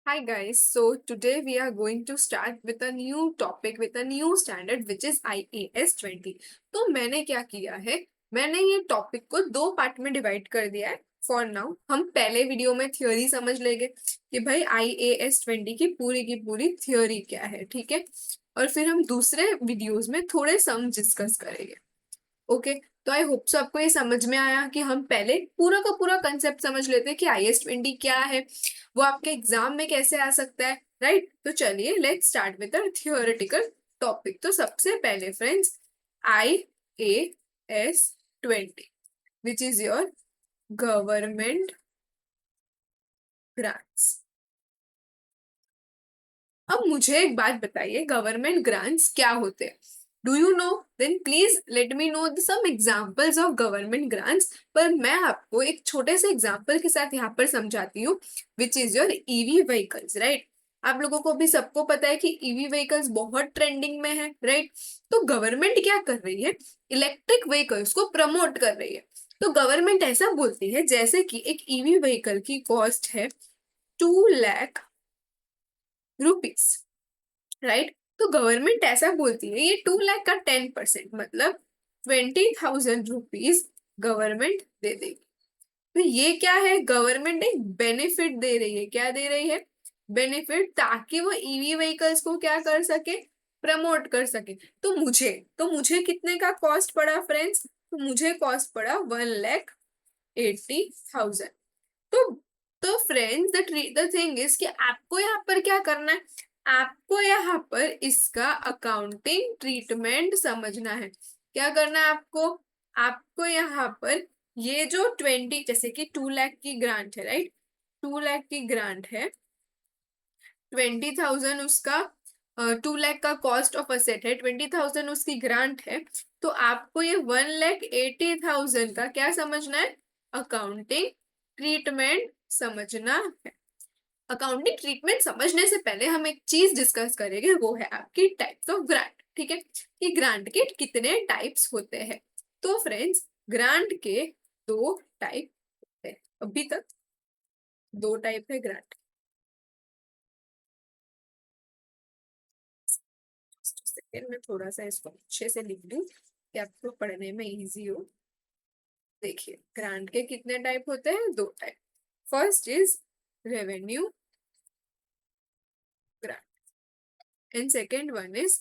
Hi guys, so today we are going to start with a new topic with a new standard which is IAS 20। तो मैंने क्या किया है, मैंने ये टॉपिक को दो पार्ट में डिवाइड कर दिया है। फॉर नाउ हम पहले वीडियो में थ्योरी समझ लेंगे कि भाई IAS 20 की पूरी थ्योरी क्या है, ठीक है। और फिर हम दूसरे वीडियोस में थोड़े सम डिस्कस करेंगे। ओके, तो आई होप सो आपको ये समझ में आया कि हम पहले पूरा का पूरा कंसेप्ट समझ लेते हैं कि IAS 20 क्या है, वो आपके एग्जाम में कैसे आ सकता है, राइट। तो चलिए let's start with the theoretical topic. तो सबसे पहले friends, IAS 20 which is your government grants. अब मुझे एक बात बताइए, गवर्नमेंट ग्रांट्स क्या होते हैं? Do you know? Then please let me know some examples of government grants. पर मैं आपको एक छोटे से एग्जांपल के साथ यहाँ पर समझाती हूँ, which is your EV vehicles, right. आप लोगों को भी सबको पता है कि ईवी व्हीकल्स बहुत ट्रेंडिंग में है, राइट। तो गवर्नमेंट क्या कर रही है, इलेक्ट्रिक व्हीकल्स को प्रमोट कर रही है। तो गवर्नमेंट ऐसा बोलती है जैसे कि एक ईवी व्हीकल की कॉस्ट है 2 लाख रुपीज, राइट। तो गवर्नमेंट ऐसा बोलती है ये 2 लाख का 10% मतलब 20,000 रुपीज गवर्नमेंट दे देगी। तो ये क्या है, गवर्नमेंट एक बेनिफिट दे रही है। क्या दे रही है? बेनिफिट, ताकि वो ईवी व्हीकल्स को क्या कर सके, प्रमोट कर सके। तो मुझे कितने का कॉस्ट पड़ा फ्रेंड्स? तो मुझे कॉस्ट पड़ा 1,80,000। तो तो फ्रेंड्स, द थिंग इज कि आपको यहाँ पर क्या करना है, आपको यहाँ पर इसका अकाउंटिंग ट्रीटमेंट समझना है। क्या करना है आपको? आपको यहाँ पर ये जो 20, जैसे कि 2 लाख की ग्रांट है, राइट। 2 लाख की ग्रांट है, 20,000 उसका, 2 लाख का कॉस्ट ऑफ असेट है, 20,000 उसकी ग्रांट है। तो आपको ये 1,80,000 का क्या समझना है, अकाउंटिंग ट्रीटमेंट समझना है। अकाउंटिंग ट्रीटमेंट समझने से पहले हम एक चीज डिस्कस करेंगे, वो है आपकी टाइप्स ऑफ ग्रांट, ठीक है। कि ग्रांट के कितने टाइप्स होते हैं। तो फ्रेंड्स, ग्रांट के दो टाइप होते हैं। अभी तक दो टाइप है ग्रांट। सेकेंड में थोड़ा सा इसको अच्छे से लिख दूं कि आपको पढ़ने में इजी हो। देखिए, ग्रांट के कितने टाइप होते हैं? दो type. First is revenue grant and second one is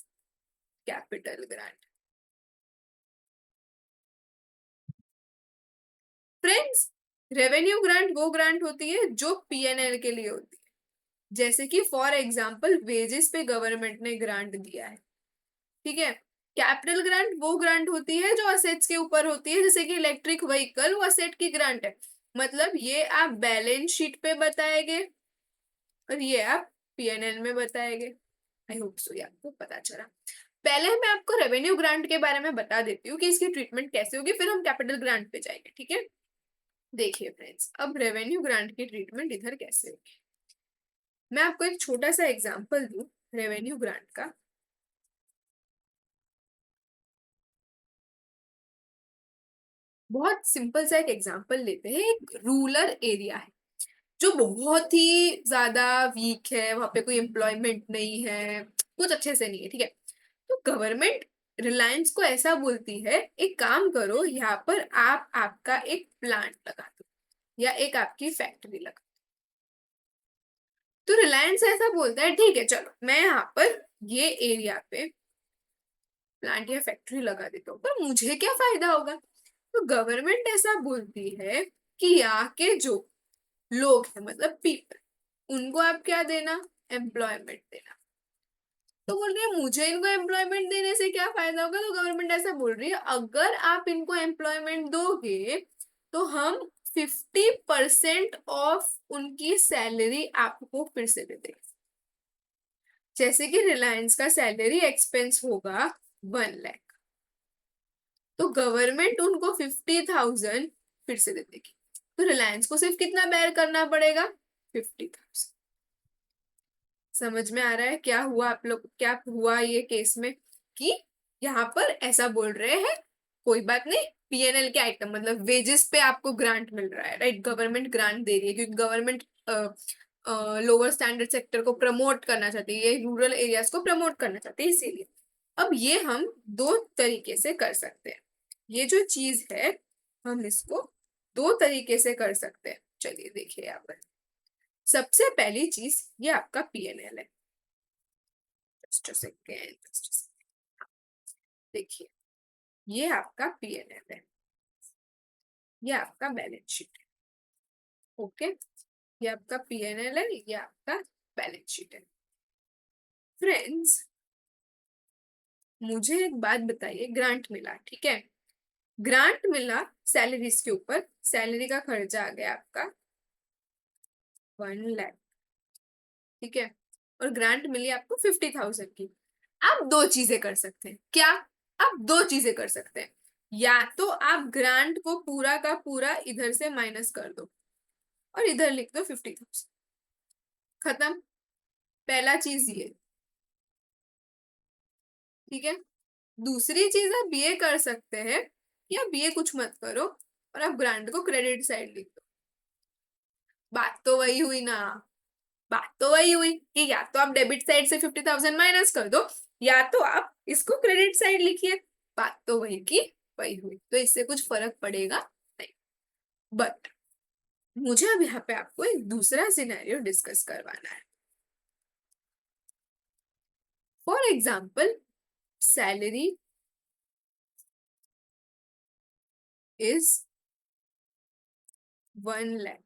capital grant. Friends, revenue grant वो ग्रांट होती है जो पीएनएल के लिए होती है। जैसे कि फॉर एग्जांपल वेजेस पे गवर्नमेंट ने ग्रांट दिया है, ठीक है। कैपिटल ग्रांट वो ग्रांट होती है जो असेट्स के ऊपर होती है, जैसे कि इलेक्ट्रिक व्हीकल वो असेट की ग्रांट है। मतलब ये आप बैलेंस शीट पे बताएंगे और ये आप पीएनएल में बताएंगे। आई होप सो ये आपको पता चला। पहले मैं आपको रेवेन्यू ग्रांट के बारे में बता देती हूँ कि इसकी ट्रीटमेंट कैसे होगी, फिर हम कैपिटल ग्रांट पे जाएंगे, ठीक है। देखिए फ्रेंड्स, अब रेवेन्यू ग्रांट की ट्रीटमेंट इधर कैसे होगी, मैं आपको एक छोटा सा एग्जांपल दूं रेवेन्यू ग्रांट का। बहुत सिंपल सा एक एग्जांपल लेते हैं। एक रूरल एरिया है जो बहुत ही ज्यादा वीक है, वहां पे कोई एम्प्लॉयमेंट नहीं है, कुछ अच्छे से नहीं है, ठीक है। तो गवर्नमेंट रिलायंस को ऐसा बोलती है, एक काम करो, यहाँ पर आप आपका एक प्लांट लगा दो या एक आपकी फैक्ट्री लगा। तो रिलायंस ऐसा बोलता है, ठीक है चलो मैं यहाँ पर ये एरिया पे प्लांट या फैक्ट्री लगा देता हूँ, पर मुझे क्या फायदा होगा? तो गवर्नमेंट ऐसा बोलती है कि यहाँ के जो लोग हैं, मतलब पीपल, उनको आप क्या देना, एम्प्लॉयमेंट देना। तो बोल रही है मुझे इनको एम्प्लॉयमेंट देने से क्या फायदा होगा? तो गवर्नमेंट ऐसा बोल रही है, अगर आप इनको एम्प्लॉयमेंट दोगे तो हम 50% ऑफ उनकी सैलरी आपको फिर से दे देंगे। जैसे कि रिलायंस का सैलरी एक्सपेंस होगा 1 लाख, तो गवर्नमेंट उनको 50,000 फिर से दे देगी। तो रिलायंस को सिर्फ कितना बेयर करना पड़ेगा? 50,000। समझ में आ रहा है क्या हुआ आप लोग, क्या हुआ ये केस में? कि यहाँ पर ऐसा बोल रहे हैं, कोई बात नहीं, पीएनएल के आइटम मतलब वेजेस पे आपको ग्रांट मिल रहा है, राइट। गवर्नमेंट ग्रांट दे रही है क्योंकि गवर्नमेंट लोअर स्टैंडर्ड सेक्टर को प्रमोट करना चाहती है, ये रूरल एरियाज को प्रमोट करना चाहती है, इसीलिए अब ये हम दो तरीके से कर सकते हैं। ये जो चीज है हम इसको दो तरीके से कर सकते हैं। चलिए देखिए यहाँ पर सबसे पहली चीज ये आपका पीएनएल है। जस्ट सेकेंड, देखिए ये आपका पीएनएल है, ये आपका बैलेंस शीट है। ओके, ये आपका पीएनएल है, ये आपका बैलेंस शीट है। फ्रेंड्स मुझे एक बात बताइए, ग्रांट मिला, ठीक है, ग्रांट मिला सैलरीज के ऊपर, सैलरी का खर्चा आ गया आपका 1 लाख, ठीक है, और ग्रांट मिली आपको 50,000 की। आप दो चीजें कर सकते हैं, क्या? आप दो चीजें कर सकते हैं, या तो आप ग्रांट को पूरा का पूरा इधर से माइनस कर दो और इधर लिख दो 50,000, खत्म। पहला चीज ये, ठीक है। दूसरी चीज आप ये कर सकते हैं कि आप ये कुछ मत करो और आप ग्रांट को क्रेडिट साइड लिख दो। बात तो वही हुई ना, बात तो वही हुई कि या तो आप डेबिट साइड से 50,000 माइनस कर दो या तो आप इसको क्रेडिट साइड लिखिए। बात तो वही की वही हुई, तो इससे कुछ फर्क पड़ेगा नहीं। बट मुझे अब यहाँ पे आपको एक दूसरा सिनेरियो डिस्कस करवाना है। For example salary is 1 lakh.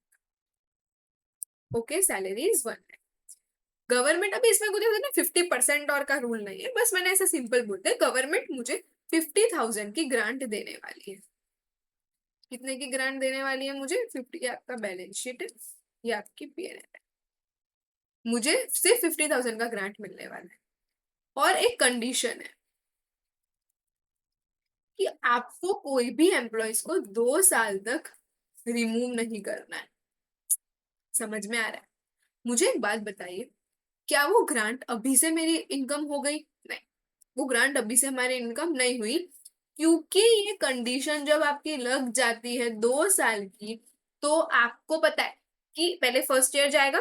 Okay, salary is 1 lakh. Government, अभी इसमें कुछ 50% और का रूल नहीं है, बस मैंने ऐसा सिंपल बोलते हैं, गवर्नमेंट मुझे 50,000 की ग्रांट देने वाली है। कितने की ग्रांट देने वाली है मुझे? 50। ये आपका बैलेंस शीट है, ये आपकी पीएनएल है। मुझे सिर्फ 50,000 का ग्रांट मिलने वाला है और एक कंडीशन है कि आपको कोई भी एम्प्लॉयज को 2 साल तक रिमूव नहीं करना है। समझ में आ रहा है? मुझे एक बात बताइए, क्या वो ग्रांट अभी से मेरी इनकम हो गई? नहीं, वो ग्रांट अभी से हमारी इनकम नहीं हुई, क्योंकि ये कंडीशन जब आपकी लग जाती है 2 साल की, तो आपको पता है कि पहले फर्स्ट ईयर जाएगा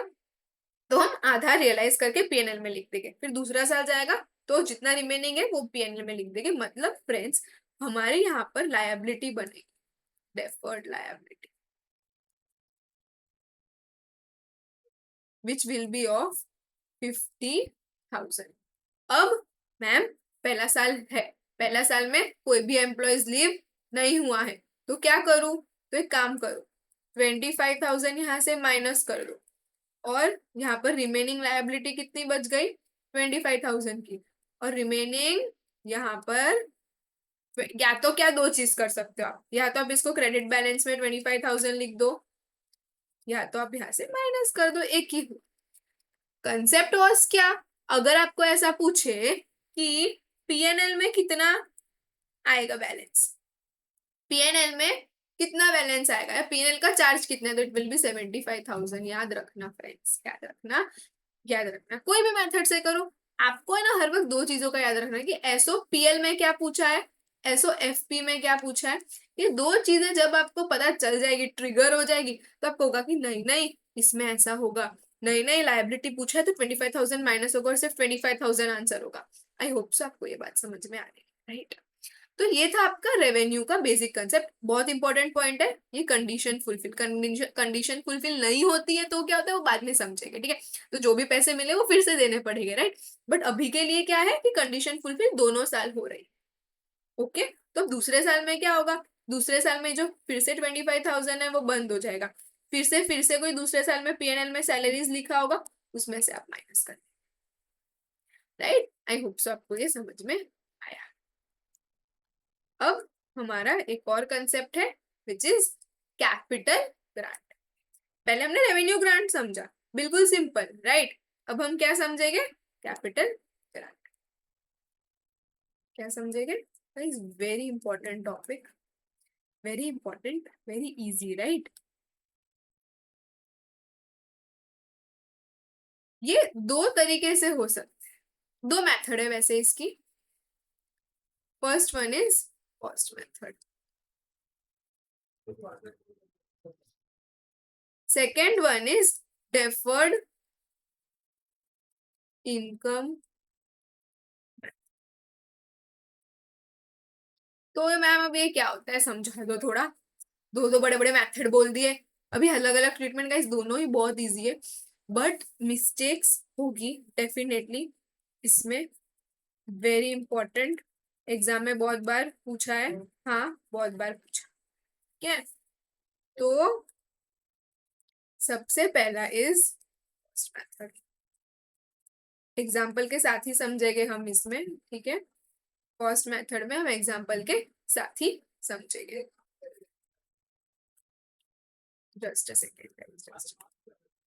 तो हम आधा रियलाइज करके पीएनएल में लिख देंगे, फिर दूसरा साल जाएगा तो जितना रिमेनिंग है वो पीएनएल में लिख देंगे। मतलब फ्रेंड्स हमारे यहाँ पर लायबिलिटी बनेगी, deferred liability, which will be of 50,000। अब मैम पहला साल है, पहला साल में कोई भी एम्प्लॉयज लीव नहीं हुआ है, तो क्या करूं? तो एक काम करो, 25,000 यहाँ से माइनस कर दो और यहाँ पर रिमेनिंग लायबिलिटी कितनी बच गई? 25,000 की। और रिमेनिंग यहाँ पर या तो क्या दो चीज कर सकते हो आप, या तो आप इसको क्रेडिट बैलेंस में 25,000 लिख दो या तो आप यहाँ से माइनस कर दो, एक ही। कंसेप्ट वॉज क्या? अगर आपको ऐसा पूछे कि पीएनएल में कितना आएगा बैलेंस, पीएनएल में कितना बैलेंस आएगा या पीएनएल का चार्ज कितना है, तो इट विल बी 75,000। याद रखना फ्रेंड्स, याद रखना, याद रखना। कोई भी मेथड से करो, आपको है ना हर वक्त दो चीजों का याद रखना है कि एसओपीएल में क्या पूछा है, एसओएफपी में क्या पूछा है। ये दो चीजें जब आपको पता चल जाएगी, ट्रिगर हो जाएगी, तो आपको होगा कि नहीं नहीं इसमें ऐसा होगा, नहीं नहीं लायबिलिटी पूछा है तो 25,000 माइनस होगा और सिर्फ 25,000 आंसर होगा। आई होप सो आपको ये बात समझ में आ रही है, राइट? तो ये था आपका रेवेन्यू का बेसिक कंसेप्ट। बहुत इंपॉर्टेंट पॉइंट है ये, कंडीशन फुलफिल, कंडीशन फुलफिल नहीं होती है तो क्या होता है वो बाद में समझेंगे, ठीक है। तो जो भी पैसे मिले वो फिर से देने पड़ेंगे, राइट। बट अभी के लिए क्या है कि कंडीशन फुलफिल दोनों साल हो रही, ओके। तो दूसरे साल में क्या होगा? दूसरे साल में जो फिर से 25,000 है वो बंद हो जाएगा, फिर से कोई दूसरे साल में पीएनएल में सैलरीज लिखा होगा, उसमें से आप माइनस करें, राइट। आई होप सो आपको ये समझ में आया। अब हमारा एक और कंसेप्ट है विच इज कैपिटल ग्रांट। पहले हमने रेवेन्यू ग्रांट समझा, बिल्कुल सिंपल, राइट। अब हम क्या समझेंगे? Capital grant. क्या समझेंगे? Is very important topic, very important, very easy, right. ये दो तरीके से हो सकते हैं, दो मेथड है वैसे इसकी। First one is cost method, second one is deferred income. तो मैम अब ये क्या होता है, समझा दो थोड़ा। दो दो बड़े बड़े मेथड बोल दिए। अभी अलग अलग ट्रीटमेंट का, इस दोनों ही बहुत इजी है, बट मिस्टेक्स होगी डेफिनेटली इसमें। वेरी इंपॉर्टेंट, एग्जाम में बहुत बार पूछा है। हाँ, बहुत बार पूछा। ठीक है, तो सबसे पहला इज मेथड। एग्जाम्पल के साथ ही समझेंगे हम इसमें, ठीक है। फर्स्ट मेथड में हम एग्जाम्पल के साथ ही समझेंगे। Just a second.